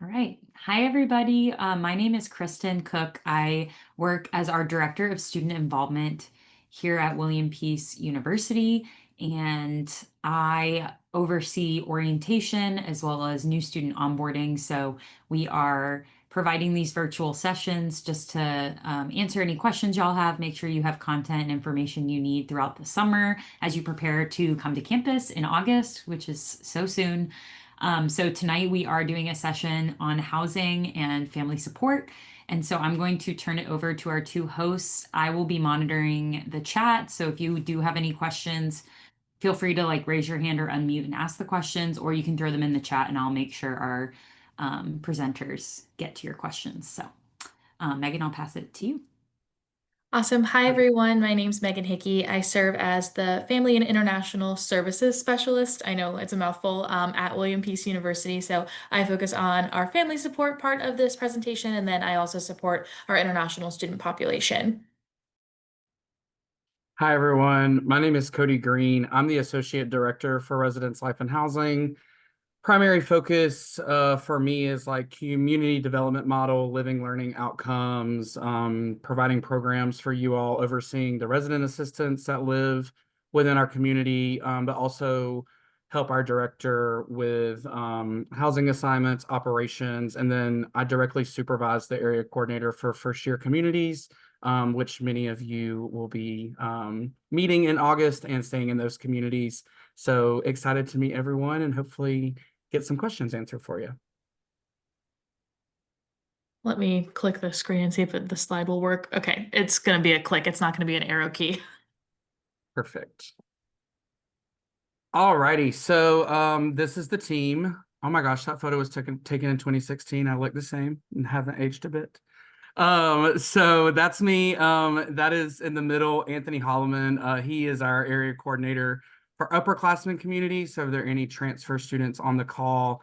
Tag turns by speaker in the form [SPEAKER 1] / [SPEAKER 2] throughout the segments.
[SPEAKER 1] All right. Hi, everybody. My name is Kristen Cook. I work as our Director of Student Involvement here at William Peace University, and I oversee orientation as well as new student onboarding. So we are providing these virtual sessions just to answer any questions y'all have, make sure you have content and information you need throughout the summer as you prepare to come to campus in August, which is so soon. So tonight we are doing a session on housing and family support. And so I'm going to turn it over to our two hosts. I will be monitoring the chat. So if you do have any questions, feel free to like raise your hand or unmute and ask the questions, or you can throw them in the chat and I'll make sure our presenters get to your questions. So Megan, I'll pass it to you.
[SPEAKER 2] Awesome. Hi, everyone. My name's Megan Hickey. I serve as the Family and International Services Specialist. I know it's a mouthful at William Peace University. So I focus on our family support part of this presentation, and then I also support our international student population.
[SPEAKER 3] Hi, everyone. My name is Cody Green. I'm the Associate Director for Residence Life and Housing. Primary focus for me is like community development model, living, learning outcomes, providing programs for you all, overseeing the resident assistants that live within our community, but also help our director with housing assignments, operations, and then I directly supervise the area coordinator for first year communities, which many of you will be meeting in August and staying in those communities. So excited to meet everyone and hopefully get some questions answered for you.
[SPEAKER 2] Let me click the screen and see if the slide will work. Okay, it's going to be a click. It's not going to be an arrow key.
[SPEAKER 3] Perfect. Alrighty, so this is the team. Oh my gosh, that photo was taken in 2016. I look the same and haven't aged a bit. So that's me. That is in the middle, Anthony Holloman. He is our area coordinator for upperclassmen community. So if there are any transfer students on the call,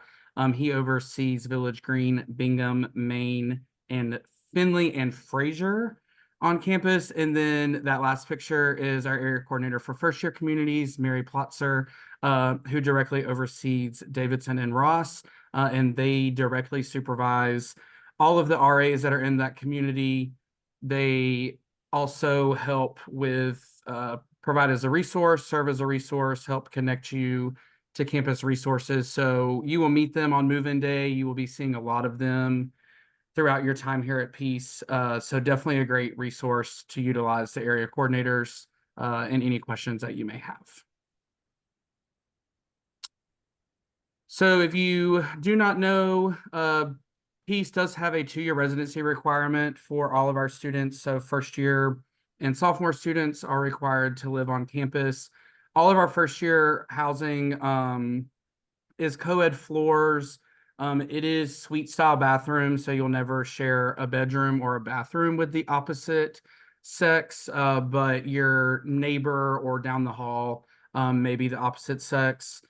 [SPEAKER 3] he oversees Village Green, Bingham, Maine, and Finley and Fraser on campus. And then that last picture is our area coordinator for first year communities, Mary Plotzer, who directly oversees Davidson and Ross. And they directly supervise all of the RAs that are in that community. They also help with provide as a resource, serve as a resource, help connect you to campus resources. So you will meet them on move-in day. You will be seeing a lot of them throughout your time here at Peace. So definitely a great resource to utilize the area coordinators and any questions that you may have. So if you do not know, Peace does have a 2-year residency requirement for all of our students. So first year and sophomore students are required to live on campus. All of our first year housing is co-ed floors. It is suite style bathrooms, so you'll never share a bedroom or a bathroom with the opposite sex, but your neighbor or down the hall may be the opposite sex.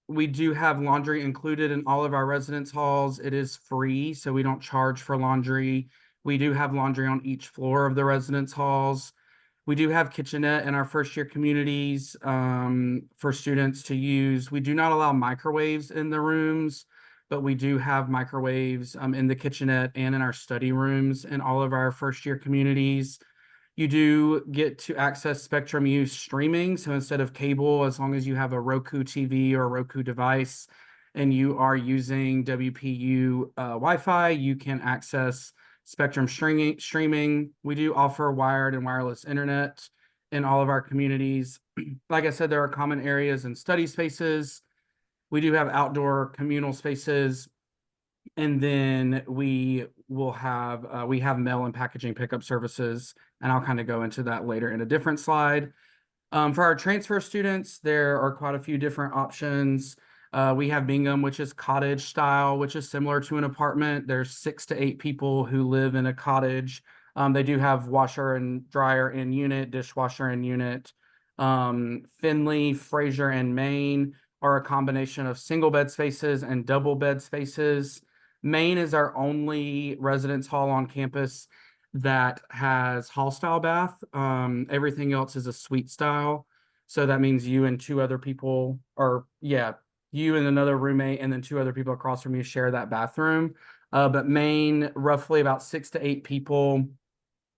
[SPEAKER 3] We do have laundry included in all of our residence halls. It is free, so we don't charge for laundry. We do have laundry on each floor of the residence halls. We do have kitchenette in our first year communities for students to use. We do not allow microwaves in the rooms, but we do have microwaves in the kitchenette and in our study rooms in all of our first year communities. You do get to access Spectrum Use streaming. So instead of cable, as long as you have a Roku TV or a Roku device and you are using WPU Wi-Fi, you can access Spectrum streaming. We do offer wired and wireless internet in all of our communities. Like I said, there are common areas and study spaces. We do have outdoor communal spaces. And then we have mail and packaging pickup services, and I'll kind of go into that later in a different slide. For our transfer students, there are quite a few different options. We have Bingham, which is cottage style, which is similar to an apartment. There's 6 to 8 people who live in a cottage. They do have washer and dryer in unit, dishwasher in unit. Finley, Fraser, and Maine are a combination of single bed spaces and double bed spaces. Maine is our only residence hall on campus that has hall style bath. Everything else is a suite style. So that means you and 2 other people, or yeah, you and another roommate and then 2 other people across from you share that bathroom. But main, roughly about 6 to 8 people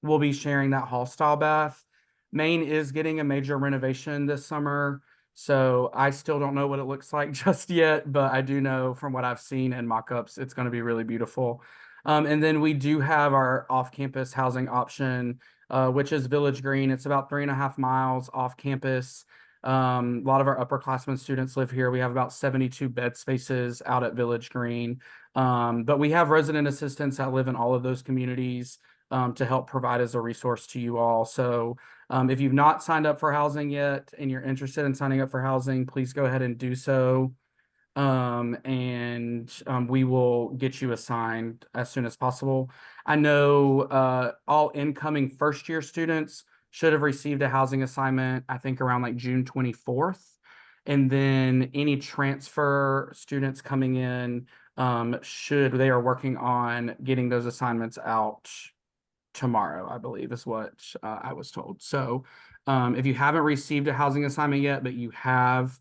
[SPEAKER 3] will be sharing that hall style bath. Maine is getting a major renovation this summer, so I still don't know what it looks like just yet, but I do know from what I've seen in mock-ups, it's going to be really beautiful. And then we do have our off-campus housing option, which is Village Green. It's about 3.5 miles off campus. A lot of our upperclassmen students live here. We have about 72 bed spaces out at Village Green. But we have resident assistants that live in all of those communities to help provide as a resource to you all. So if you've not signed up for housing yet and you're interested in signing up for housing, please go ahead and do so. We will get you assigned as soon as possible. I know all incoming first year students should have received a housing assignment, I think around like June 24th. And then any transfer students coming in, they are working on getting those assignments out tomorrow, I believe is what I was told. So if you haven't received a housing assignment yet, but you have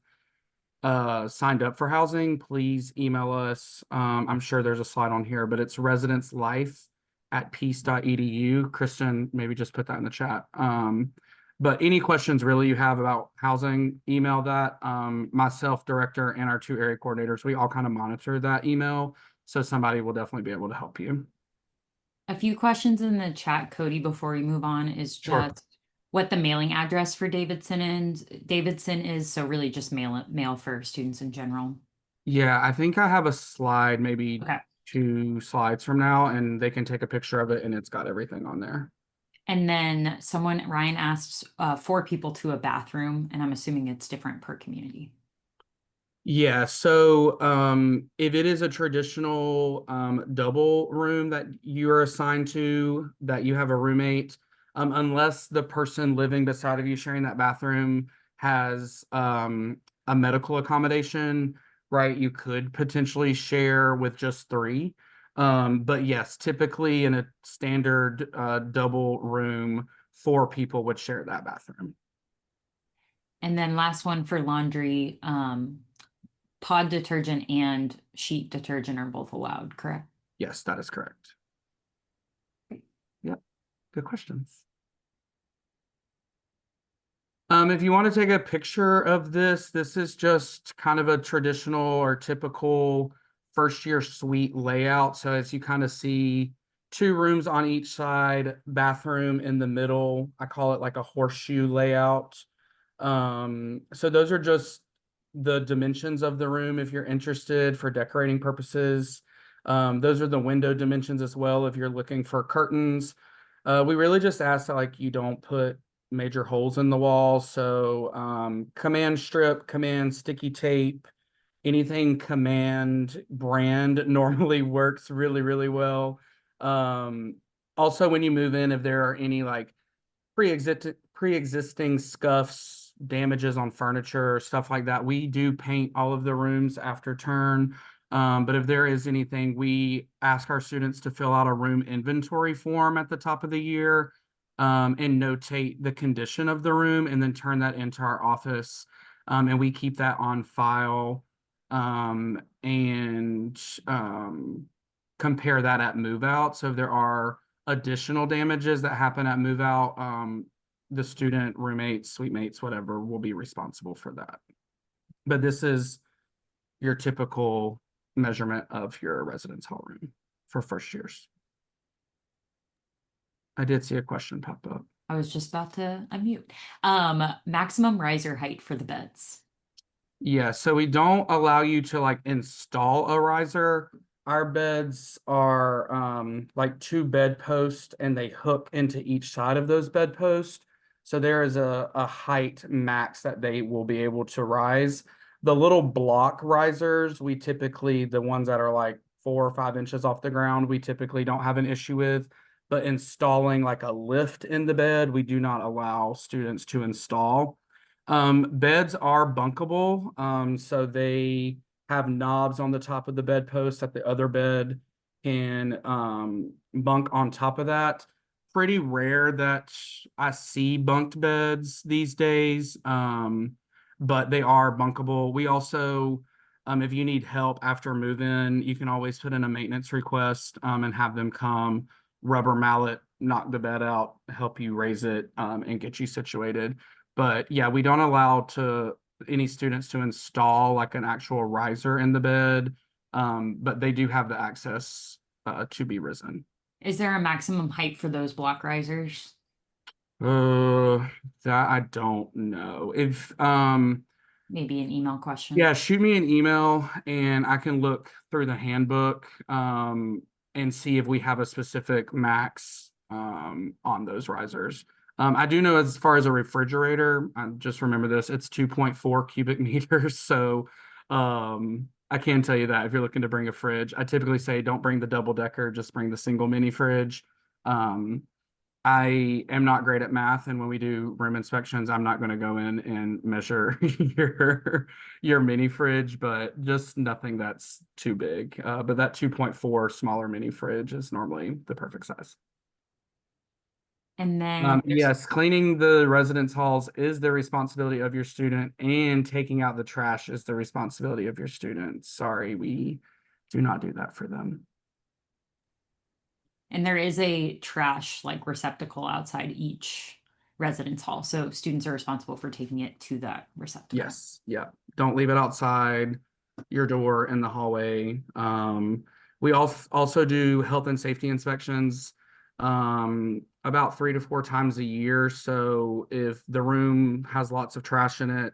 [SPEAKER 3] signed up for housing, please email us. I'm sure there's a slide on here, but it's residencelife@peace.edu. Kristen, maybe just put that in the chat. But any questions really you have about housing, email that. Myself, director, and our 2 area coordinators, we all kind of monitor that email. So somebody will definitely be able to help you.
[SPEAKER 1] A few questions in the chat, Cody, before we move on is
[SPEAKER 3] Sure.
[SPEAKER 1] just what the mailing address for Davidson is. So really just mail for students in general.
[SPEAKER 3] Yeah, I think I have a slide, maybe
[SPEAKER 1] Okay.
[SPEAKER 3] 2 slides from now, and they can take a picture of it and it's got everything on there.
[SPEAKER 1] And then Ryan asks 4 people to a bathroom, and I'm assuming it's different per community.
[SPEAKER 3] Yeah, so if it is a traditional double room that you are assigned to, that you have a roommate, unless the person living beside of you sharing that bathroom has a medical accommodation, right? You could potentially share with just 3. But yes, typically in a standard double room, 4 people would share that bathroom.
[SPEAKER 1] And then last one for laundry, pod detergent and sheet detergent are both allowed, correct?
[SPEAKER 3] Yes, that is correct.
[SPEAKER 1] Great.
[SPEAKER 3] Yep, good questions. If you want to take a picture of this, this is just kind of a traditional or typical first year suite layout. So as you kind of see, 2 rooms on each side, bathroom in the middle. I call it like a horseshoe layout. So those are just the dimensions of the room if you're interested for decorating purposes. Those are the window dimensions as well if you're looking for curtains. We really just ask that like you don't put major holes in the wall. So command strip, command sticky tape, anything command brand normally works really, really well. Also, when you move in, if there are any like pre-existing scuffs, damages on furniture, stuff like that, we do paint all of the rooms after turn. But if there is anything, we ask our students to fill out a room inventory form at the top of the year and notate the condition of the room and then turn that into our office. And we keep that on file and compare that at move out. So if there are additional damages that happen at move out, the student, roommates, suite mates, whatever, will be responsible for that. But this is your typical measurement of your residence hall room for first years. I did see a question pop up.
[SPEAKER 1] I was just about to unmute. Maximum riser height for the beds.
[SPEAKER 3] Yeah, so we don't allow you to like install a riser. Our beds are like 2 bed posts and they hook into each side of those bed posts. So there is a height max that they will be able to rise. The little block risers, we typically, the ones that are like 4 or 5 inches off the ground, we typically don't have an issue with. But installing like a lift in the bed, we do not allow students to install. Beds are bunkable, so they have knobs on the top of the bedpost that the other bed can bunk on top of that. Pretty rare that I see bunked beds these days, but they are bunkable. We also If you need help after move-in, you can always put in a maintenance request, and have them come rubber mallet, knock the bed out, help you raise it, and get you situated. But yeah, we don't allow any students to install like an actual riser in the bed, but they do have the access to be risen.
[SPEAKER 1] Is there a maximum height for those block risers?
[SPEAKER 3] Uh, that I don't know. If
[SPEAKER 1] Maybe an email question.
[SPEAKER 3] Yeah, shoot me an email and I can look through the handbook and see if we have a specific max on those risers. I do know as far as a refrigerator, I just remember this, it's 2.4 cubic meters. So I can tell you that if you're looking to bring a fridge, I typically say don't bring the double decker, just bring the single mini fridge. Um, I am not great at math, and when we do room inspections, I'm not going to go in and measure your mini fridge, but just nothing that's too big. But that 2.4 smaller mini fridge is normally the perfect size.
[SPEAKER 1] And then
[SPEAKER 3] Yes, cleaning the residence halls is the responsibility of your student, and taking out the trash is the responsibility of your student. Sorry, we do not do that for them.
[SPEAKER 1] and there is a trash like receptacle outside each residence hall. So students are responsible for taking it to that receptacle.
[SPEAKER 3] Yes, yeah. Don't leave it outside your door in the hallway. We also do health and safety inspections about 3 to 4 times a year. So if the room has lots of trash in it,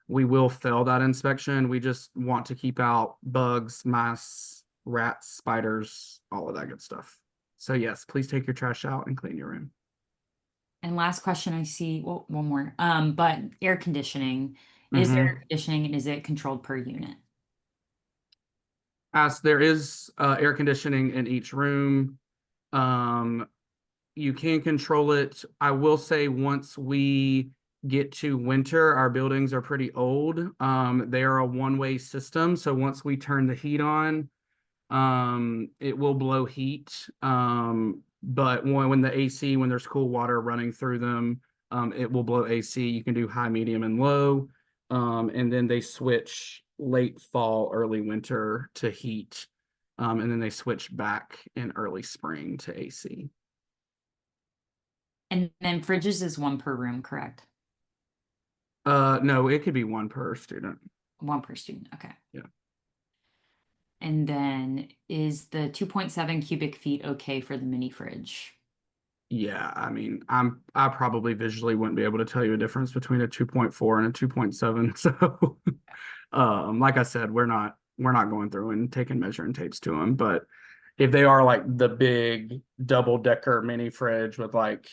[SPEAKER 3] we will fail that inspection. We just want to keep out bugs, mice, rats, spiders, all of that good stuff. So yes, please take your trash out and clean your room.
[SPEAKER 1] And last question I see, well, one more. But air conditioning, is there
[SPEAKER 3] Mhm.
[SPEAKER 1] air conditioning and is it controlled per unit?
[SPEAKER 3] As there is air conditioning in each room. You can control it. I will say once we get to winter, our buildings are pretty old. They are a one-way system. So once we turn the heat on, it will blow heat. But when the AC, when there's cool water running through them, it will blow AC. You can do high, medium, and low. And then they switch late fall, early winter to heat. And then they switch back in early spring to AC.
[SPEAKER 1] And then fridges is one per room, correct?
[SPEAKER 3] No, it could be one per student.
[SPEAKER 1] One per student, okay.
[SPEAKER 3] Yeah.
[SPEAKER 1] And then is the 2.7 cubic feet okay for the mini fridge?
[SPEAKER 3] Yeah, I mean, I probably visually wouldn't be able to tell you a difference between a 2.4 and a 2.7. So, like I said, we're not going through and taking measuring tapes to them. But if they are like the big double decker mini fridge with like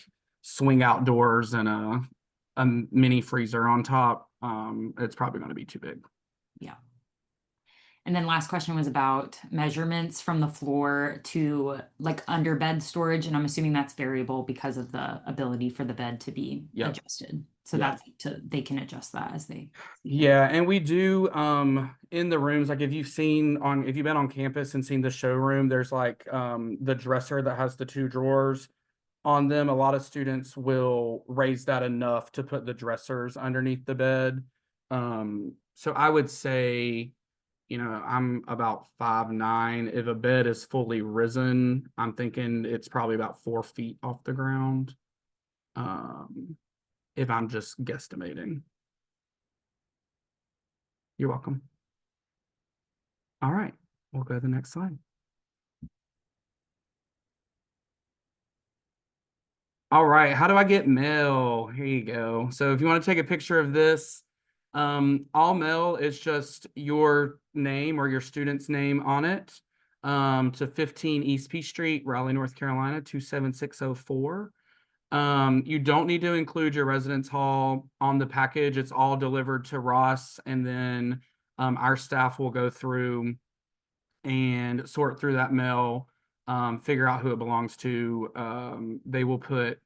[SPEAKER 3] swing outdoors and a mini freezer on top, it's probably going to be too big.
[SPEAKER 1] Yeah. And then last question was about measurements from the floor to like under bed storage. And I'm assuming that's variable because of the ability for the bed to be
[SPEAKER 3] Yep.
[SPEAKER 1] adjusted. So
[SPEAKER 3] Yeah.
[SPEAKER 1] they can adjust that as they.
[SPEAKER 3] Yeah, and we do in the rooms, like if you've been on campus and seen the showroom, there's like the dresser that has the 2 drawers on them. A lot of students will raise that enough to put the dressers underneath the bed. So I would say, I'm about 5'9". If a bed is fully risen, I'm thinking it's probably about 4 feet off the ground. If I'm just guesstimating. You're welcome. All right, we'll go to the next slide. All right, how do I get mail? Here you go. So if you want to take a picture of this, all mail is just your name or your student's name on it, to 15 East P Street, Raleigh, North Carolina, 27604. You don't need to include your residence hall on the package. It's all delivered to Ross, and then our staff will go through and sort through that mail, figure out who it belongs to. They will put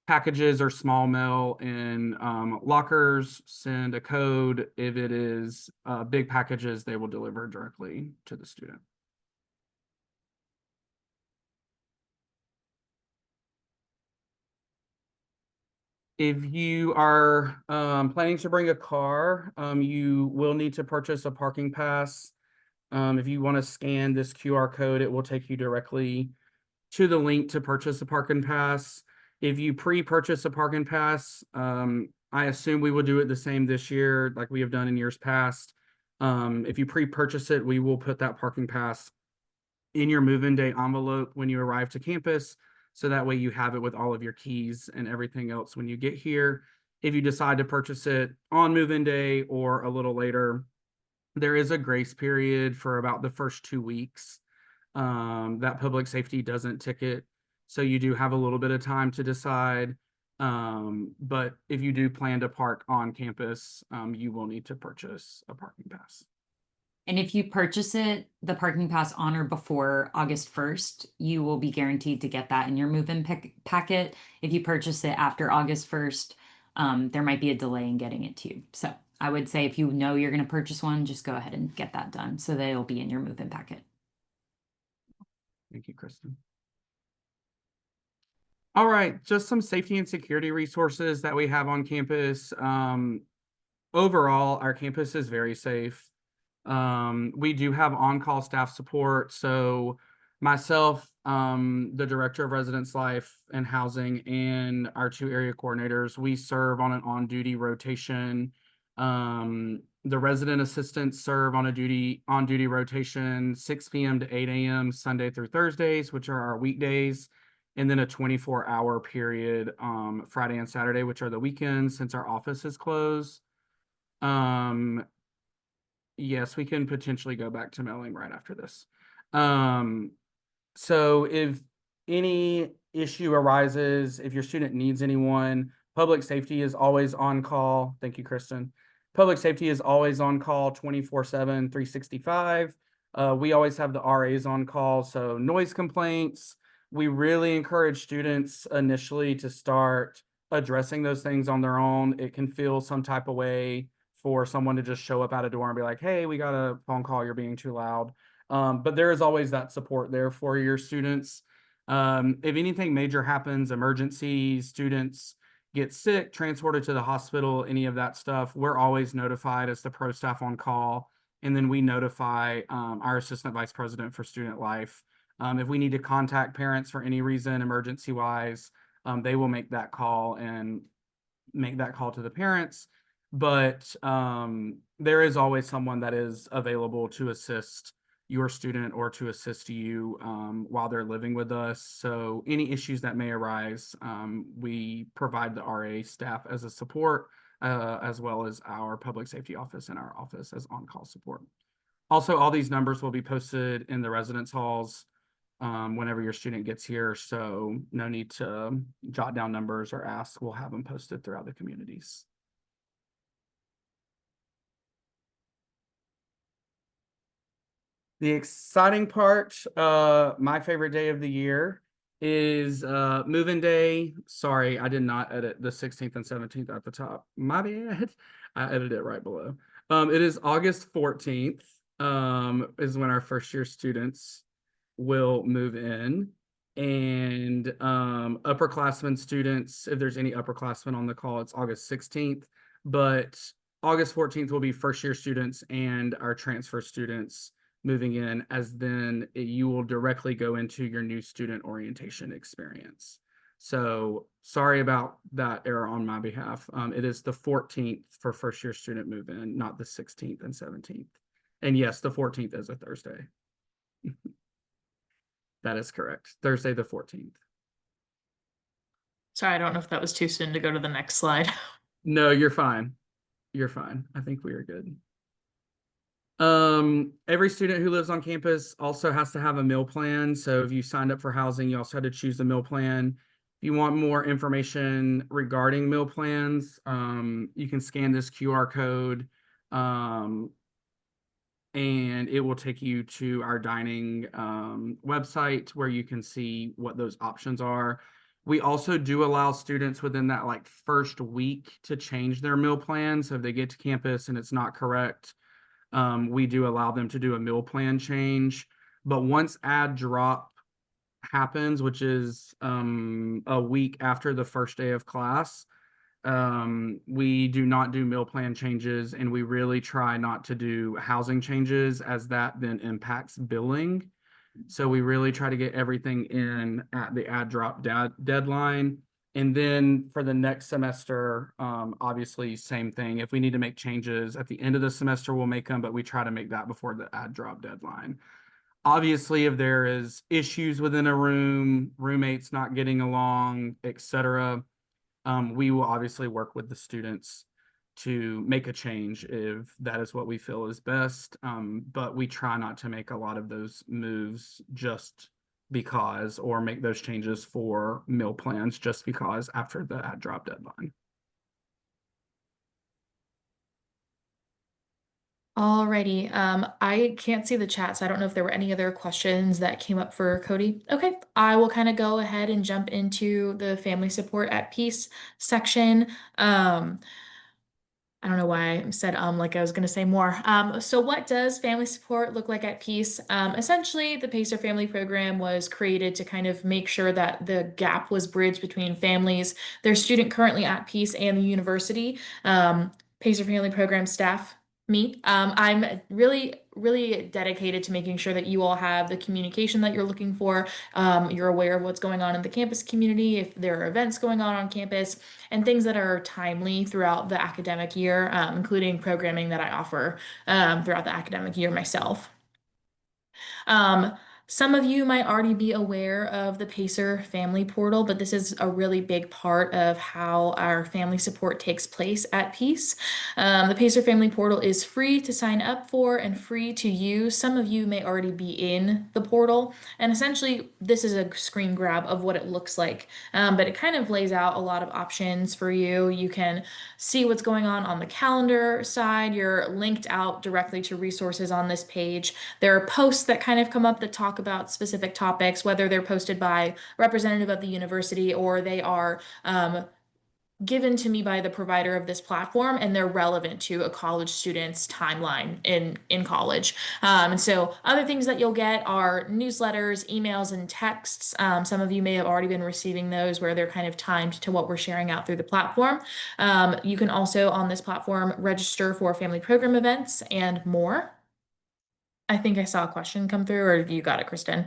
[SPEAKER 3] packages or small mail in lockers, send a code. If it is big packages, they will deliver directly to the student. If you are planning to bring a car, you will need to purchase a parking pass. If you want to scan this QR code, it will take you directly to the link to purchase a parking pass. If you pre-purchase a parking pass, I assume we will do it the same this year like we have done in years past. If you pre-purchase it, we will put that parking pass in your move-in day envelope when you arrive to campus. So that way you have it with all of your keys and everything else when you get here. If you decide to purchase it on move-in day or a little later, there is a grace period for about the first 2 weeks that public safety doesn't ticket. So you do have a little bit of time to decide. But if you do plan to park on campus, you will need to purchase a parking pass.
[SPEAKER 1] And if you purchase it, the parking pass on or before August 1st, you will be guaranteed to get that in your move-in packet. If you purchase it after August 1st, there might be a delay in getting it to you. So I would say if you know you're going to purchase one, just go ahead and get that done so that it'll be in your move-in packet.
[SPEAKER 3] Thank you, Kristen. All right, just some safety and security resources that we have on campus. Overall, our campus is very safe. We do have on-call staff support. So myself, the director of residence life and housing, and our 2 area coordinators, we serve on an on-duty rotation. The resident assistants serve on on-duty rotation 6 p.m. to 8 a.m. Sunday through Thursdays, which are our weekdays, and then a 24-hour period Friday and Saturday, which are the weekends since our office is closed. Yes, we can potentially go back to mailing right after this. So if any issue arises, if your student needs anyone, public safety is always on call. Thank you, Kristen. Public safety is always on call 24/7, 365. We always have the RAs on call. So noise complaints, we really encourage students initially to start addressing those things on their own. It can feel some type of way for someone to just show up at a door and be like, hey, we got a phone call, you're being too loud. But there is always that support there for your students. If anything major happens, emergencies, students get sick, transported to the hospital, any of that stuff, we're always notified as the pro staff on call. And then we notify our assistant vice president for student life. If we need to contact parents for any reason, emergency wise, they will make that call and make that call to the parents. But there is always someone that is available to assist your student or to assist you while they're living with us. So any issues that may arise, we provide the RA staff as a support, as well as our public safety office and our office as on-call support. Also, all these numbers will be posted in the residence halls whenever your student gets here. So no need to jot down numbers or ask. We'll have them posted throughout the communities. The exciting part, my favorite day of the year is move-in day. Sorry, I did not edit the 16th and 17th at the top. My bad. I edited it right below. It is August 14th, is when our first year students will move in. And upperclassmen students, if there's any upperclassmen on the call, it's August 16th. But August 14th will be first year students and our transfer students moving in, as then you will directly go into your new student orientation experience. So sorry about that error on my behalf. It is the 14th for first year student move in, not the 16th and 17th. And yes, the 14th is a Thursday. That is correct. Thursday the 14th.
[SPEAKER 2] Sorry, I don't know if that was too soon to go to the next slide.
[SPEAKER 3] No, you're fine. You're fine. I think we are good. Every student who lives on campus also has to have a meal plan. So if you signed up for housing, you also had to choose the meal plan. If you want more information regarding meal plans, you can scan this QR code, and it will take you to our dining website where you can see what those options are. We also do allow students within that like first week to change their meal plan. So if they get to campus and it's not correct, we do allow them to do a meal plan change. But once add drop happens, which is a week after the first day of class, We do not do meal plan changes, and we really try not to do housing changes, as that then impacts billing. So we really try to get everything in at the add drop deadline. And then for the next semester, obviously same thing. If we need to make changes at the end of the semester, we'll make them, but we try to make that before the add drop deadline. Obviously, if there is issues within a room, roommates not getting along, etc., we will obviously work with the students to make a change if that is what we feel is best. But we try not to make a lot of those moves just because, or make those changes for meal plans just because after the add drop deadline.
[SPEAKER 2] Alrighty, I can't see the chat, so I don't know if there were any other questions that came up for Cody. Okay, I will kind of go ahead and jump into the family support at peace section. I don't know why I said like I was going to say more. So what does family support look like at Peace? Essentially, the Pacer Family Program was created to kind of make sure that the gap was bridged between families, their student currently at Peace, and the university. Pacer Family Program staff, me. I'm really dedicated to making sure that you all have the communication that you're looking for. You're aware of what's going on in the campus community, if there are events going on campus, and things that are timely throughout the academic year, including programming that I offer throughout the academic year myself. Um, some of you might already be aware of the Pacer Family Portal, but this is a really big part of how our family support takes place at Peace. The Pacer Family Portal is free to sign up for and free to use. Some of you may already be in the portal, and essentially this is a screen grab of what it looks like, but it kind of lays out a lot of options for you. You can see what's going on the calendar side. You're linked out directly to resources on this page. There are posts that kind of come up that talk about specific topics, whether they're posted by a representative of the university or they are given to me by the provider of this platform, and they're relevant to a college student's timeline in college. And so other things that you'll get are newsletters, emails, and texts. Some of you may have already been receiving those where they're kind of timed to what we're sharing out through the platform. You can also on this platform register for family program events and more. I think I saw a question come through, or you got it, Kristen?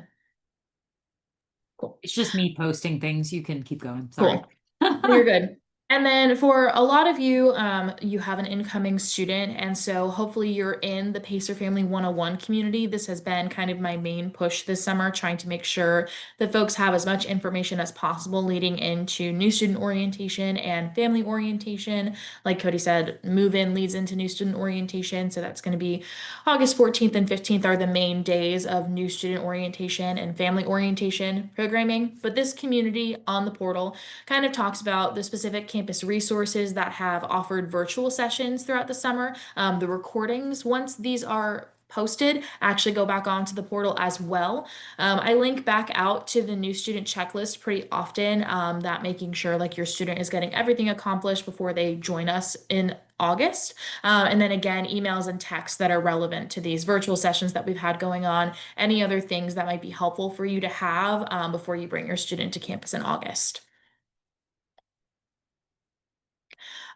[SPEAKER 2] Cool.
[SPEAKER 1] It's just me posting things. You can keep going. Sorry.
[SPEAKER 2] Cool. You're good. And then for a lot of you, you have an incoming student, and so hopefully you're in the Pacer Family 101 community. This has been kind of my main push this summer, trying to make sure that folks have as much information as possible leading into new student orientation and family orientation. Like Cody said, move-in leads into new student orientation, so that's going to be August 14th and 15th are the main days of new student orientation and family orientation programming. But this community on the portal kind of talks about the specific campus resources that have offered virtual sessions throughout the summer. The recordings, once these are posted, actually go back onto the portal as well. I link back out to the new student checklist pretty often, that making sure like your student is getting everything accomplished before they join us in August. And then again, emails and texts that are relevant to these virtual sessions that we've had going on, any other things that might be helpful for you to have before you bring your student to campus in August.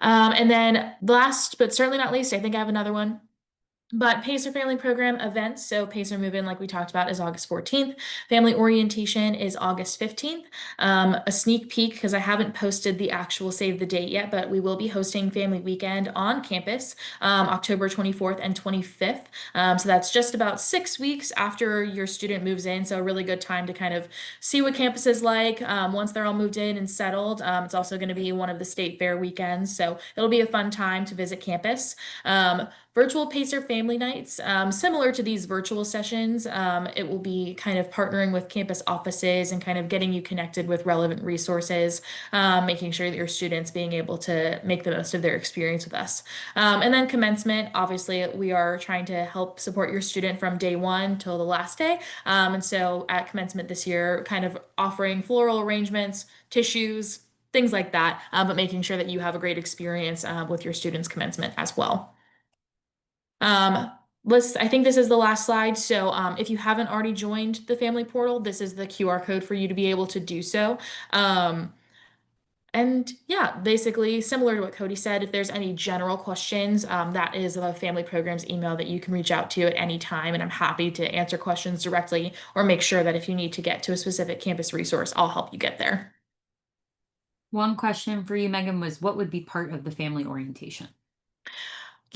[SPEAKER 2] And then last but certainly not least, I think I have another one. But Pacer Family Program events, so Pacer Move-In, like we talked about, is August 14th. Family Orientation is August 15th. A sneak peek, because I haven't posted the actual save the date yet, but we will be hosting Family Weekend on campus, October 24th and 25th. So that's just about 6 weeks after your student moves in, so a really good time to kind of see what campus is like once they're all moved in and settled. It's also going to be one of the state fair weekends, so it'll be a fun time to visit campus. Virtual Pacer Family Nights, similar to these virtual sessions, it will be kind of partnering with campus offices and kind of getting you connected with relevant resources, making sure that your students being able to make the most of their experience with us. And then commencement, obviously, we are trying to help support your student from day one till the last day. And so at commencement this year, kind of offering floral arrangements, tissues, things like that, but making sure that you have a great experience with your students' commencement as well. I think this is the last slide. So if you haven't already joined the family portal, this is the QR code for you to be able to do so. And yeah, basically similar to what Cody said, if there's any general questions, that is the family programs email that you can reach out to at any time. And I'm happy to answer questions directly or make sure that if you need to get to a specific campus resource, I'll help you get there.
[SPEAKER 1] One question for you, Megan, was what would be part of the family orientation?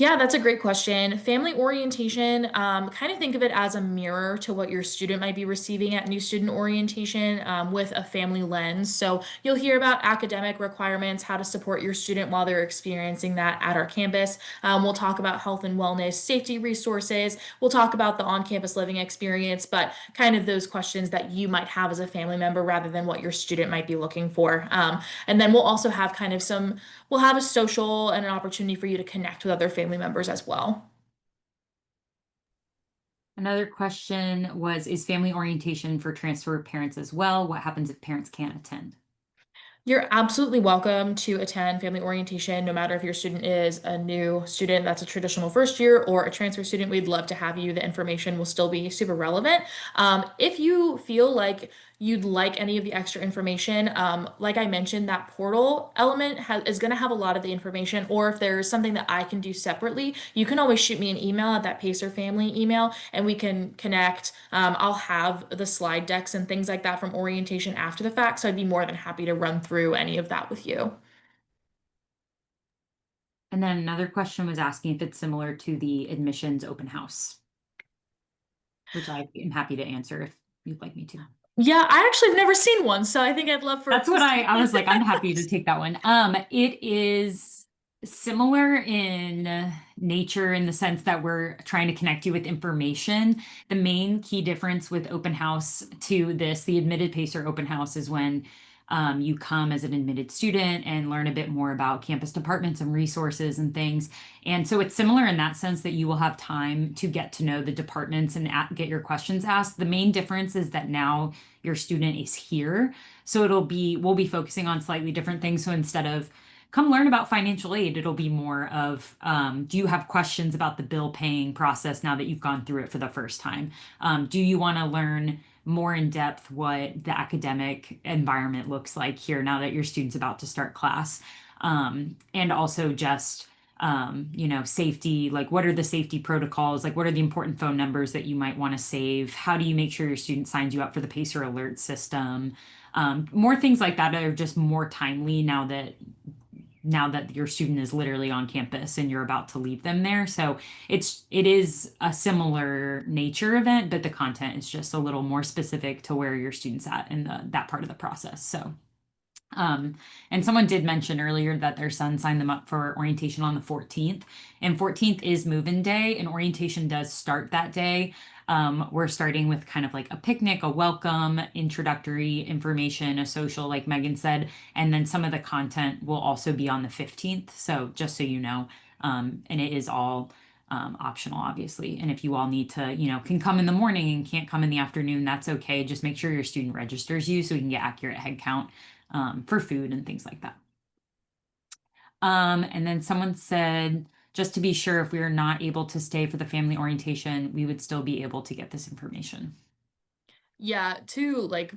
[SPEAKER 2] Yeah, that's a great question. Family orientation, kind of think of it as a mirror to what your student might be receiving at new student orientation with a family lens. So you'll hear about academic requirements, how to support your student while they're experiencing that at our campus. We'll talk about health and wellness, safety resources. We'll talk about the on-campus living experience, but kind of those questions that you might have as a family member rather than what your student might be looking for. And then we'll also have kind of we'll have a social and an opportunity for you to connect with other family members as well.
[SPEAKER 1] Another question was, is family orientation for transfer parents as well? What happens if parents can't attend?
[SPEAKER 2] You're absolutely welcome to attend family orientation, no matter if your student is a new student that's a traditional first year or a transfer student. We'd love to have you. The information will still be super relevant. If you feel like you'd like any of the extra information, like I mentioned, that portal element is going to have a lot of the information. Or if there's something that I can do separately, you can always shoot me an email at that Pacer family email and we can connect. I'll have the slide decks and things like that from orientation after the fact. So I'd be more than happy to run through any of that with you.
[SPEAKER 1] And then another question was asking if it's similar to the admissions open house, which I am happy to answer if you'd like me to.
[SPEAKER 2] Yeah, I actually have never seen one, so I think I'd love for
[SPEAKER 1] That's what
[SPEAKER 2] Kristen.
[SPEAKER 1] I was like, I'm happy to take that one. It is similar in nature in the sense that we're trying to connect you with information. The main key difference with open house to this, the admitted pacer open house, is when you come as an admitted student and learn a bit more about campus departments and resources and things. And so it's similar in that sense that you will have time to get to know the departments and get your questions asked. The main difference is that now your student is here. So we'll be focusing on slightly different things. So instead of come learn about financial aid, it'll be more of do you have questions about the bill paying process now that you've gone through it for the first time? Do you want to learn more in depth what the academic environment looks like here now that your student's about to start class? And also just safety, like what are the safety protocols? Like what are the important phone numbers that you might want to save? How do you make sure your student signs you up for the Pacer alert system? More things like that are just more timely now that your student is literally on campus and you're about to leave them there. So it is a similar nature event, but the content is just a little more specific to where your student's at in that part of the process. So um, and someone did mention earlier that their son signed them up for orientation on the 14th, and 14th is move-in day, and orientation does start that day. We're starting with kind of like a picnic, a welcome, introductory information, a social, like Megan said, and then some of the content will also be on the 15th. So just so you know, and it is all optional, obviously. And if you all need to, can come in the morning and can't come in the afternoon, that's okay. Just make sure your student registers you so we can get accurate head count for food and things like that. And then someone said, just to be sure, if we are not able to stay for the family orientation, we would still be able to get this information.
[SPEAKER 2] Yeah, to like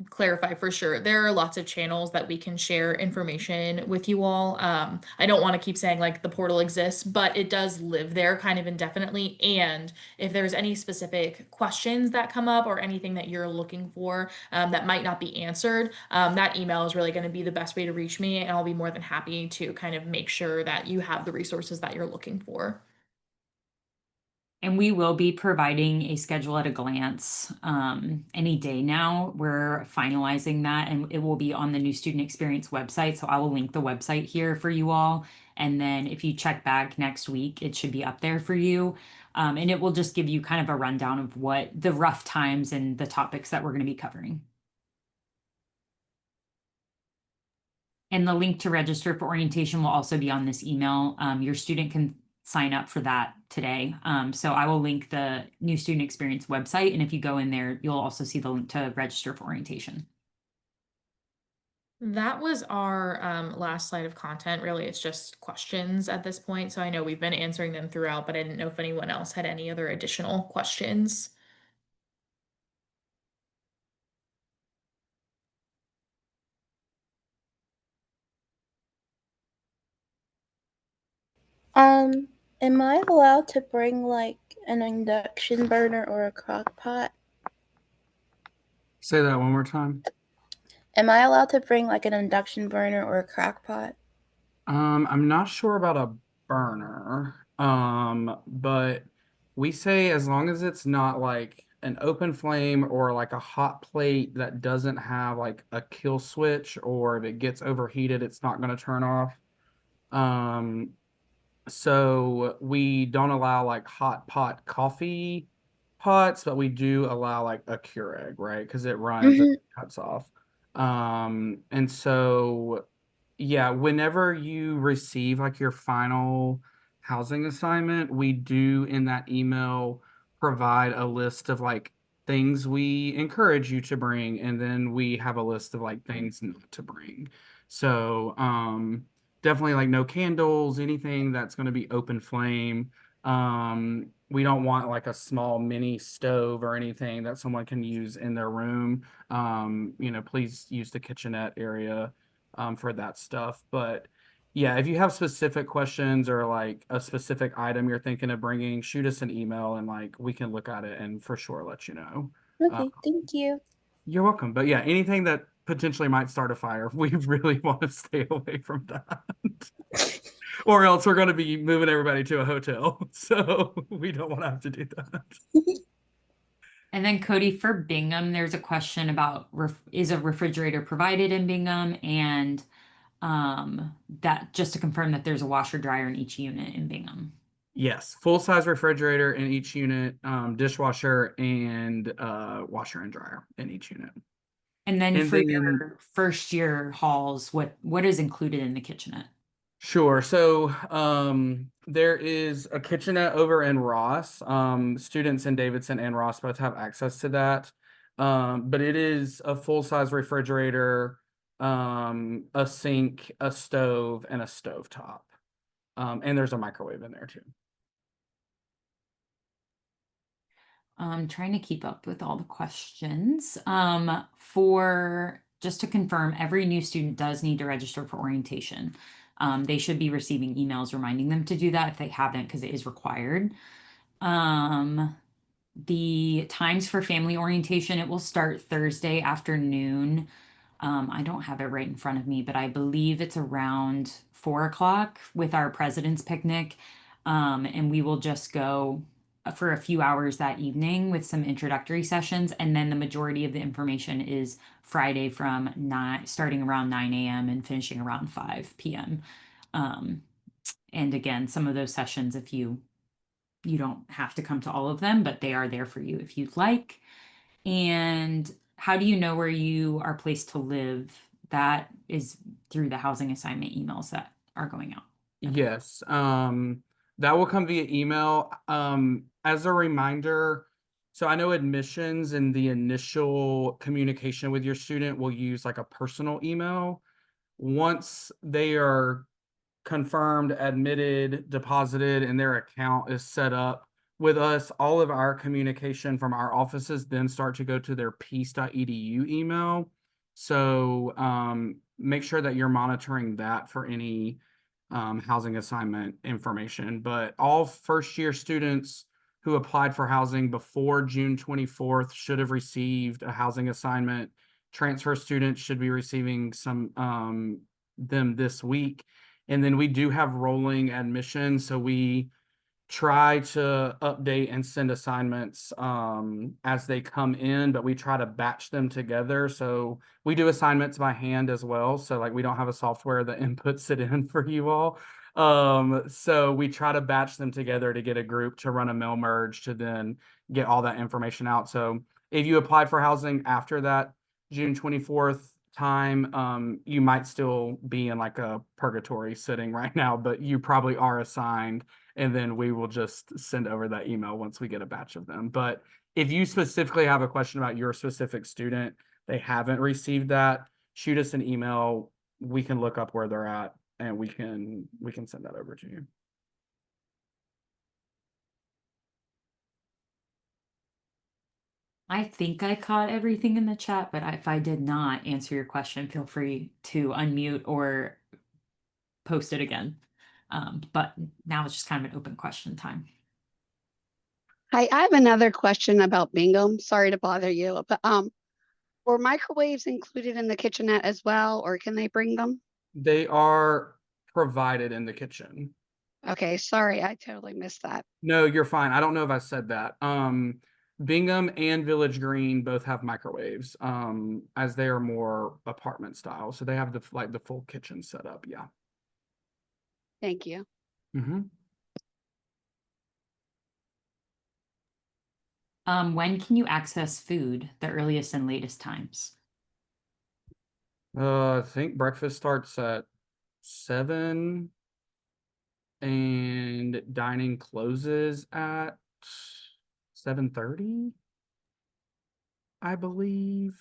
[SPEAKER 2] clarify for sure, there are lots of channels that we can share information with you all. I don't want to keep saying like the portal exists, but it does live there kind of indefinitely. And if there's any specific questions that come up or anything that you're looking for that might not be answered, that email is really going to be the best way to reach me. And I'll be more than happy to kind of make sure that you have the resources that you're looking for.
[SPEAKER 1] And we will be providing a schedule at a glance any day now. We're finalizing that and it will be on the new student experience website. So I will link the website here for you all. And then if you check back next week, it should be up there for you. And it will just give you kind of a rundown of what the rough times and the topics that we're going to be covering. And the link to register for orientation will also be on this email. Your student can sign up for that today. So I will link the new student experience website. And if you go in there, you'll also see the link to register for orientation.
[SPEAKER 2] That was our last slide of content. Really, it's just questions at this point. So I know we've been answering them throughout, but I didn't know if anyone else had any other additional questions.
[SPEAKER 4] Am I allowed to bring like an induction burner or a crock pot?
[SPEAKER 3] Say that one more time.
[SPEAKER 4] Am I allowed to bring like an induction burner or a crock pot?
[SPEAKER 3] I'm not sure about a burner. But we say as long as it's not like an open flame or like a hot plate that doesn't have like a kill switch, or if it gets overheated, it's not going to turn off. Um, so we don't allow like hot pot coffee pots, but we do allow like a Keurig, right? Because it runs and
[SPEAKER 4] Mm-hmm.
[SPEAKER 3] cuts off. And so yeah, whenever you receive like your final housing assignment, we do in that email provide a list of like things we encourage you to bring, and then we have a list of like things not to bring. So, definitely like no candles, anything that's going to be open flame. We don't want like a small mini stove or anything that someone can use in their room. Please use the kitchenette area for that stuff. But yeah, if you have specific questions or like a specific item you're thinking of bringing, shoot us an email and like we can look at it and for sure let you know. Uh,
[SPEAKER 4] Okay, thank you.
[SPEAKER 3] you're welcome. But yeah, anything that potentially might start a fire, we really want to stay away from that. Or else we're going to be moving everybody to a hotel. So we don't want to have to do that.
[SPEAKER 1] And then Cody, for Bingham, there's a question about is a refrigerator provided in Bingham, and that just to confirm that there's a washer dryer in each unit in Bingham.
[SPEAKER 3] Yes, full size refrigerator in each unit, dishwasher and washer and dryer in each unit.
[SPEAKER 1] And then
[SPEAKER 3] And
[SPEAKER 1] for
[SPEAKER 3] then
[SPEAKER 1] your first year halls, what is included in the kitchenette?
[SPEAKER 3] sure. So there is a kitchenette over in Ross. Students in Davidson and Ross both have access to that. But it is a full-size refrigerator, a sink, a stove, and a stovetop. And there's a microwave in there too.
[SPEAKER 1] I'm trying to keep up with all the questions. For just to confirm, every new student does need to register for orientation. They should be receiving emails reminding them to do that if they haven't, because it is required. The times for family orientation, it will start Thursday afternoon. I don't have it right in front of me, but I believe it's around 4 o'clock with our president's picnic. And we will just go for a few hours that evening with some introductory sessions. And then the majority of the information is Friday from starting around 9 a.m. and finishing around 5 p.m. And again, some of those sessions, if you don't have to come to all of them, but they are there for you if you'd like. And how do you know where you are placed to live? That is through the housing assignment emails that are going out.
[SPEAKER 3] Yes, that will come via email. As a reminder, so I know admissions and the initial communication with your student will use like a personal email. Once they are confirmed, admitted, deposited, and their account is set up with us, all of our communication from our offices then start to go to their peace.edu email. So make sure that you're monitoring that for any housing assignment information. But all first year students who applied for housing before June 24th should have received a housing assignment. Transfer students should be receiving them this week. And then we do have rolling admission. So we try to update and send assignments as they come in, but we try to batch them together. So we do assignments by hand as well. So like we don't have a software that inputs it in for you all. So we try to batch them together to get a group to run a mail merge to then get all that information out. So if you applied for housing after that June 24th time, you might still be in like a purgatory sitting right now, but you probably are assigned, and then we will just send over that email once we get a batch of them. But if you specifically have a question about your specific student, they haven't received that, shoot us an email. We can look up where they're at and we can send that over to you.
[SPEAKER 1] I think I caught everything in the chat, but if I did not answer your question, feel free to unmute or post it again. But now it's just kind of an open question time.
[SPEAKER 5] Hi, I have another question about bingo. Sorry to bother you, but were microwaves included in the kitchenette as well, or can they bring them?
[SPEAKER 3] They are provided in the kitchen.
[SPEAKER 5] Okay, sorry, I totally missed that.
[SPEAKER 3] No, you're fine. I don't know if I said that. Bingham and Village Green both have microwaves, as they are more apartment style. So they have the full kitchen set up. Yeah.
[SPEAKER 5] Thank you.
[SPEAKER 1] When can you access food, the earliest and latest times?
[SPEAKER 3] I think breakfast starts at 7 and dining closes at 7:30, I believe.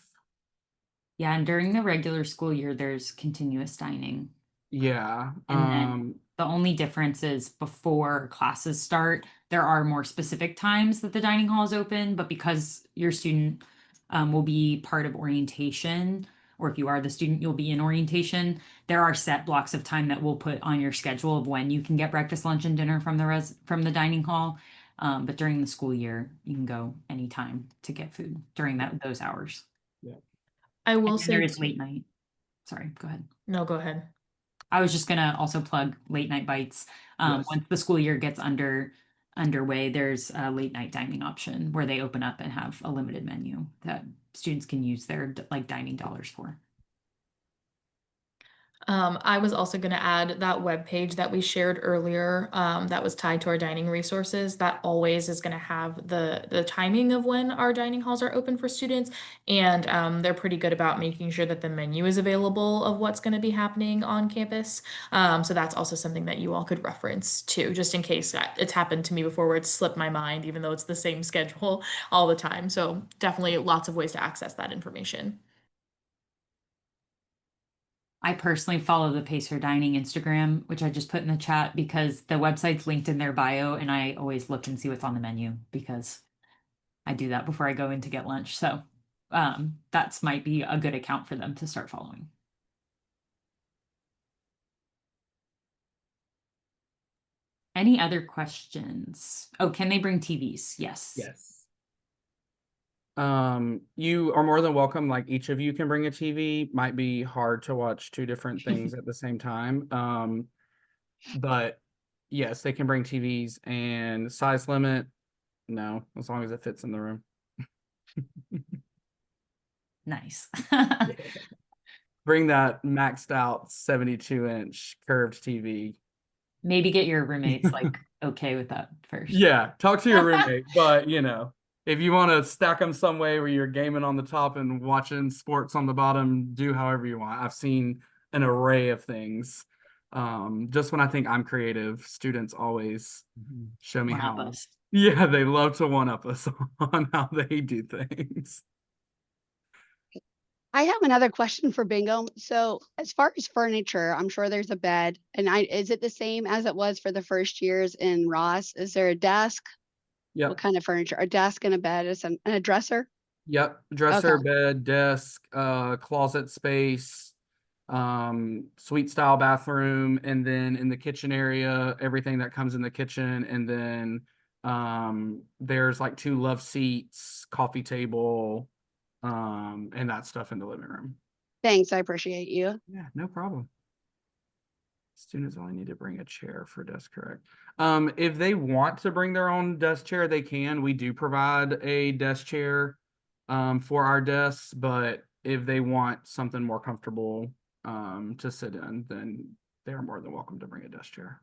[SPEAKER 1] Yeah, and during the regular school year, there's continuous dining.
[SPEAKER 3] Yeah.
[SPEAKER 1] And then the only difference is before classes start, there are more specific times that the dining hall is open, but because your student will be part of orientation, or if you are the student, you'll be in orientation, there are set blocks of time that we'll put on your schedule of when you can get breakfast, lunch, and dinner from the dining hall. But during the school year, you can go anytime to get food during those hours.
[SPEAKER 2] I will
[SPEAKER 1] And then there
[SPEAKER 2] say
[SPEAKER 1] is late night. Sorry, go ahead.
[SPEAKER 2] no, go ahead.
[SPEAKER 1] I was just gonna also plug Late Night Bites.
[SPEAKER 3] Yes.
[SPEAKER 1] Once the school year gets underway, there's a late night dining option where they open up and have a limited menu that students can use their like dining dollars for.
[SPEAKER 2] I was also going to add that web page that we shared earlier, that was tied to our dining resources. That always is going to have the timing of when our dining halls are open for students, and they're pretty good about making sure that the menu is available of what's going to be happening on campus. So that's also something that you all could reference too, just in case it's happened to me before where it's slipped my mind, even though it's the same schedule all the time. So definitely lots of ways to access that information.
[SPEAKER 1] I personally follow the Pacer Dining Instagram, which I just put in the chat because the website's linked in their bio, and I always look and see what's on the menu because I do that before I go in to get lunch. So that's might be a good account for them to start following. Any other questions? Oh, can they bring TVs? Yes.
[SPEAKER 3] Yes. You are more than welcome. Like each of you can bring a TV. Might be hard to watch two different things at the same time. But yes, they can bring TVs, and size limit, no, as long as it fits in the room.
[SPEAKER 1] Nice.
[SPEAKER 3] Bring that maxed out 72-inch curved TV.
[SPEAKER 1] Maybe get your roommates like okay with that first.
[SPEAKER 3] Yeah, talk to your roommate, but if you want to stack them some way where you're gaming on the top and watching sports on the bottom, do however you want. I've seen an array of things. Just when I think I'm creative, students always show me
[SPEAKER 1] One-up
[SPEAKER 3] how.
[SPEAKER 1] us.
[SPEAKER 3] Yeah, they love to one-up us on how they do things.
[SPEAKER 5] I have another question for bingo. So as far as furniture, I'm sure there's a bed, and is it the same as it was for the first years in Ross? Is there a desk?
[SPEAKER 3] Yep.
[SPEAKER 5] What kind of furniture? A desk and a bed, and a dresser?
[SPEAKER 3] Yep. Dresser,
[SPEAKER 5] Okay.
[SPEAKER 3] bed, desk, closet space, suite style bathroom, and then in the kitchen area, everything that comes in the kitchen, and then there's like 2 love seats, coffee table, and that stuff in the living room.
[SPEAKER 5] Thanks, I appreciate you.
[SPEAKER 3] Yeah, no problem. Students only need to bring a chair for desk, correct? If they want to bring their own desk chair, they can. We do provide a desk chair for our desks, but if they want something more comfortable to sit in, then they're more than welcome to bring a desk chair.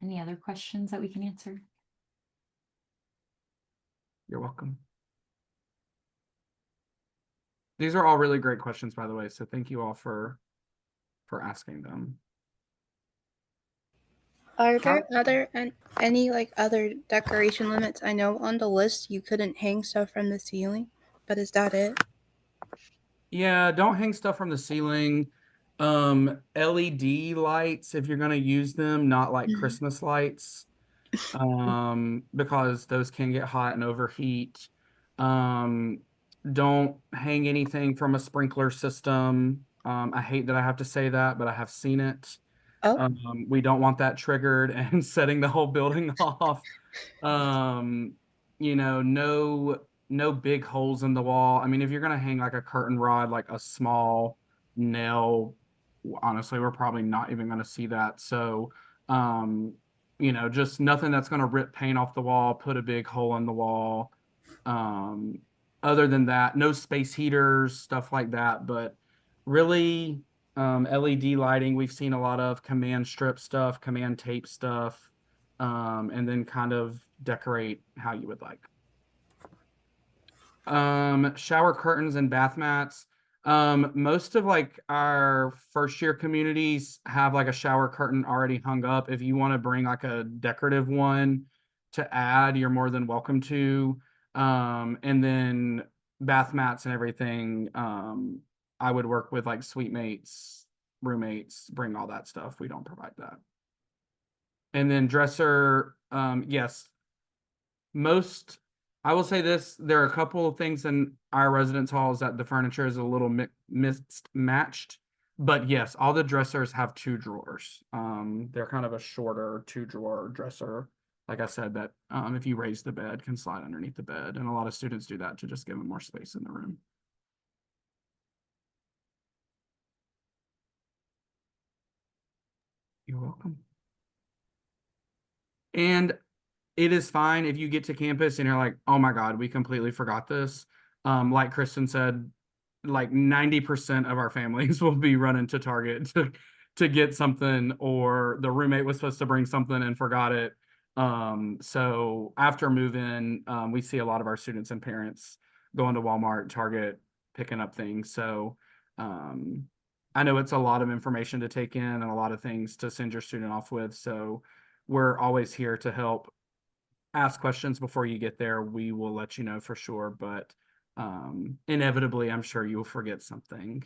[SPEAKER 1] Any other questions that we can answer?
[SPEAKER 3] You're welcome. These are all really great questions, by the way, so thank you all for asking them.
[SPEAKER 4] Are there any like other decoration limits? I know on the list you couldn't hang stuff from the ceiling, but is that it?
[SPEAKER 3] Yeah, don't hang stuff from the ceiling. LED lights, if you're gonna use them, not like Christmas lights, because those can get hot and overheat. Don't hang anything from a sprinkler system. I hate that I have to say that, but I have seen it.
[SPEAKER 4] Oh,
[SPEAKER 3] We don't want that triggered and setting the whole building off. Um, no big holes in the wall. I mean, if you're gonna hang like a curtain rod, like a small nail, honestly, we're probably not even gonna see that. So, just nothing that's gonna rip paint off the wall, put a big hole in the wall. Um, Other than that, no space heaters, stuff like that. But really, LED lighting, we've seen a lot of command strip stuff, command tape stuff, and then kind of decorate how you would like. Shower curtains and bath mats. Most of like our first year communities have like a shower curtain already hung up. If you want to bring like a decorative one to add, you're more than welcome to. And then bath mats and everything, I would work with like suite mates, roommates, bring all that stuff. We don't provide that. And then dresser, yes, most, I will say this, there are a couple of things in our residence halls that the furniture is a little mixed matched. But yes, all the dressers have 2 drawers. They're kind of a shorter 2 drawer dresser. Like I said, that if you raise the bed, can slide underneath the bed. And a lot of students do that to just give them more space in the room. You're welcome. And it is fine if you get to campus and you're like, oh my God, we completely forgot this. Like Kristen said, like 90% of our families will be running to Target to get something, or the roommate was supposed to bring something and forgot it. So after move-in, we see a lot of our students and parents going to Walmart, Target, picking up things. So I know it's a lot of information to take in and a lot of things to send your student off with. So we're always here to help. Ask questions before you get there. We will let you know for sure, but inevitably, I'm sure you'll forget something.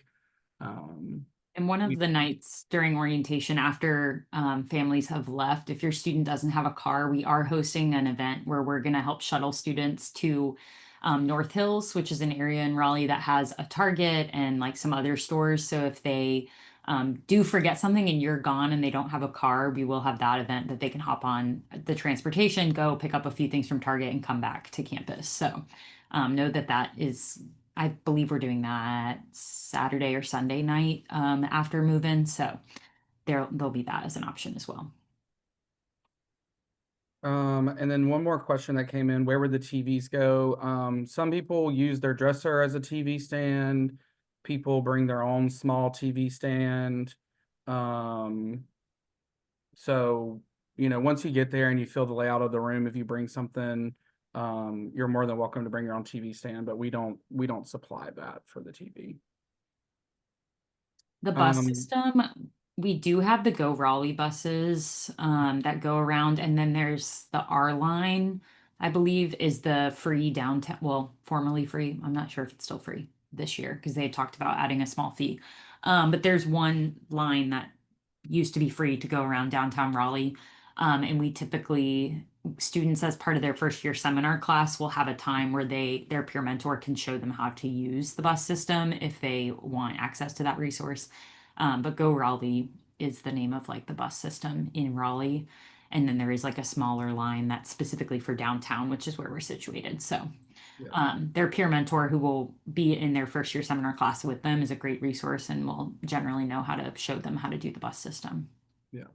[SPEAKER 1] And one
[SPEAKER 3] We-
[SPEAKER 1] of the nights during orientation after families have left, if your student doesn't have a car, we are hosting an event where we're going to help shuttle students to North Hills, which is an area in Raleigh that has a Target and like some other stores. So if they do forget something and you're gone and they don't have a car, we will have that event that they can hop on the transportation, go pick up a few things from Target and come back to campus. So know that that is, I believe we're doing that Saturday or Sunday night after move-in. So there'll be that as an option as well.
[SPEAKER 3] And then one more question that came in, where would the TVs go? Some people use their dresser as a TV stand. People bring their own small TV stand. So, once you get there and you feel the layout of the room, if you bring something, you're more than welcome to bring your own TV stand, but we don't supply that for the TV.
[SPEAKER 1] The bus
[SPEAKER 3] Um,
[SPEAKER 1] system, we do have the Go Raleigh buses that go around, and then there's the R line, I believe, is the free downtown, well, formerly free. I'm not sure if it's still free this year because they talked about adding a small fee. But there's one line that used to be free to go around downtown Raleigh. And we typically, students as part of their first year seminar class will have a time where their peer mentor can show them how to use the bus system if they want access to that resource. But Go Raleigh is the name of like the bus system in Raleigh. And then there is like a smaller line that's specifically for downtown, which is where we're situated. So
[SPEAKER 3] Yeah.
[SPEAKER 1] their peer mentor who will be in their first year seminar class with them is a great resource and will generally know how to show them how to do the bus system.
[SPEAKER 3] Yeah.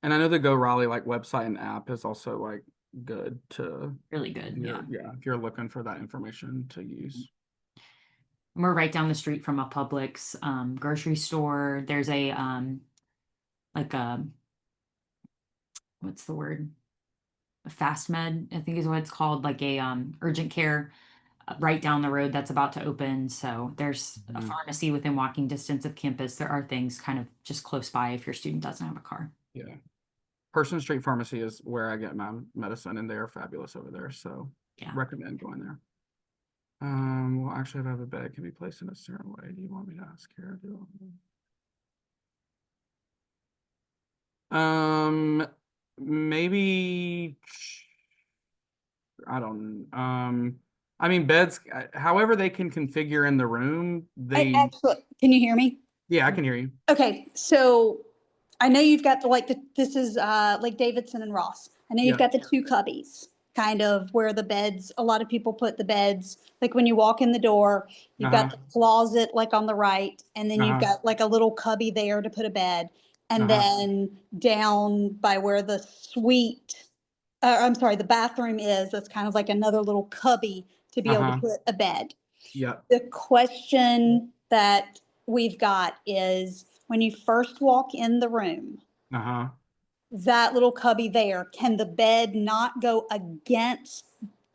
[SPEAKER 3] And I know the Go Raleigh like website and app is also like good to,
[SPEAKER 1] Really good. Yeah.
[SPEAKER 3] if you're looking for that information to use.
[SPEAKER 1] We're right down the street from a Publix grocery store. There's a like a what's the word? A Fast Med, I think is what it's called, like a urgent care right down the road that's about to open. So there's a
[SPEAKER 3] Mhm.
[SPEAKER 1] pharmacy within walking distance of campus. There are things kind of just close by if your student doesn't have a car.
[SPEAKER 3] Yeah. Person Street Pharmacy is where I get my medicine, and they are fabulous over there. So
[SPEAKER 1] Yeah.
[SPEAKER 3] recommend going there. Well, actually, if I have a bed, can be placed in a certain way. Do you want me to ask here? Maybe I don't. I mean, beds, however they can configure in the room,
[SPEAKER 6] Actually, can you hear me?
[SPEAKER 3] yeah, I can hear you.
[SPEAKER 6] Okay, so I know you've got this is Lake Davidson and Ross. I know you've
[SPEAKER 3] Yeah.
[SPEAKER 6] got the two cubbies, kind of where the beds, a lot of people put the beds, like when you walk in the door, you've got the closet like on the right, and then you've got like a little cubby there to put a bed. And then down by where the suite, I'm sorry, the bathroom is, that's kind of like another little cubby to be able to put a bed.
[SPEAKER 3] Yeah.
[SPEAKER 6] The question that we've got is when you first walk in the room, that little cubby there, can the bed not go against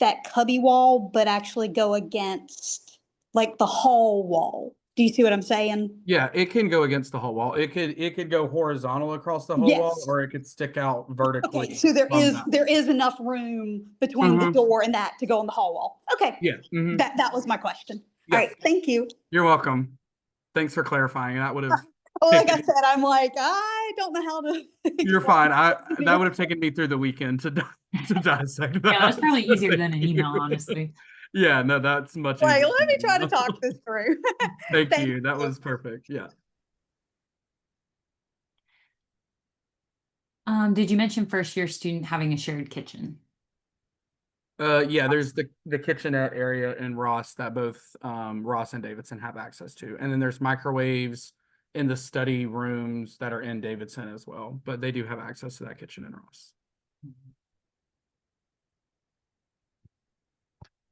[SPEAKER 6] that cubby wall, but actually go against like the hall wall? Do you see what I'm saying?
[SPEAKER 3] Yeah, it can go against the whole wall. It could go horizontal across the whole wall,
[SPEAKER 6] Yes.
[SPEAKER 3] or it could stick out vertically.
[SPEAKER 6] Okay, so there
[SPEAKER 3] from
[SPEAKER 6] is
[SPEAKER 3] that.
[SPEAKER 6] there is enough room between the door and that to go in the hall wall. Okay.
[SPEAKER 3] Yeah. mhm.
[SPEAKER 6] That was my question.
[SPEAKER 3] Yeah.
[SPEAKER 6] All right, thank you.
[SPEAKER 3] You're welcome. Thanks for clarifying. That would have.
[SPEAKER 6] Well, like I said, I'm like, I don't know how to.
[SPEAKER 3] You're fine. That would have taken me through the weekend to dissect that.
[SPEAKER 1] Yeah, that's probably easier
[SPEAKER 3] Thank
[SPEAKER 1] than an
[SPEAKER 3] you.
[SPEAKER 1] email, honestly.
[SPEAKER 3] Yeah, no, that's much
[SPEAKER 6] Like,
[SPEAKER 3] easier.
[SPEAKER 6] let me
[SPEAKER 3] than
[SPEAKER 6] try to
[SPEAKER 3] email.
[SPEAKER 6] talk this through.
[SPEAKER 3] Thank
[SPEAKER 6] Thank
[SPEAKER 3] you. That
[SPEAKER 6] you.
[SPEAKER 3] was perfect. Yeah.
[SPEAKER 1] Did you mention first year student having a shared kitchen?
[SPEAKER 3] Yeah, there's the kitchenette area in Ross that both Ross and Davidson have access to. And then there's microwaves in the study rooms that are in Davidson as well, but they do have access to that kitchen in Ross.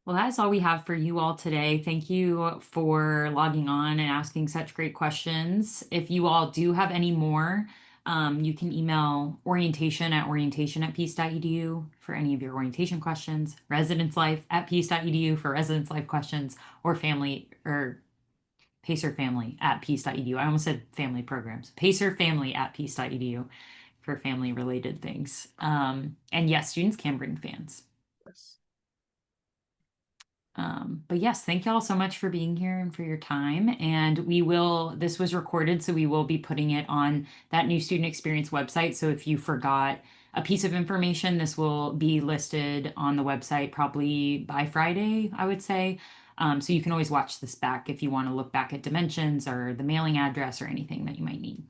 [SPEAKER 1] Well, that's all we have for you all today. Thank you for logging on and asking such great questions. If you all do have any more, you can email orientation@peace.edu for any of your orientation questions, residencelife@peace.edu for residence life questions, or pacerfamily@peace.edu. I almost said family programs. pacerfamily@peace.edu for family related things. And yes, students can bring fans.
[SPEAKER 3] Yes.
[SPEAKER 1] But yes, thank you all so much for being here and for your time. And this was recorded, so we will be putting it on that new student experience website. So if you forgot a piece of information, this will be listed on the website probably by Friday, I would say. So you can always watch this back if you want to look back at dimensions or the mailing address or anything that you might need.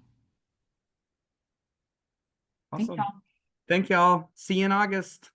[SPEAKER 3] Awesome.
[SPEAKER 1] Thank y'all.
[SPEAKER 3] Thank y'all. See you in August.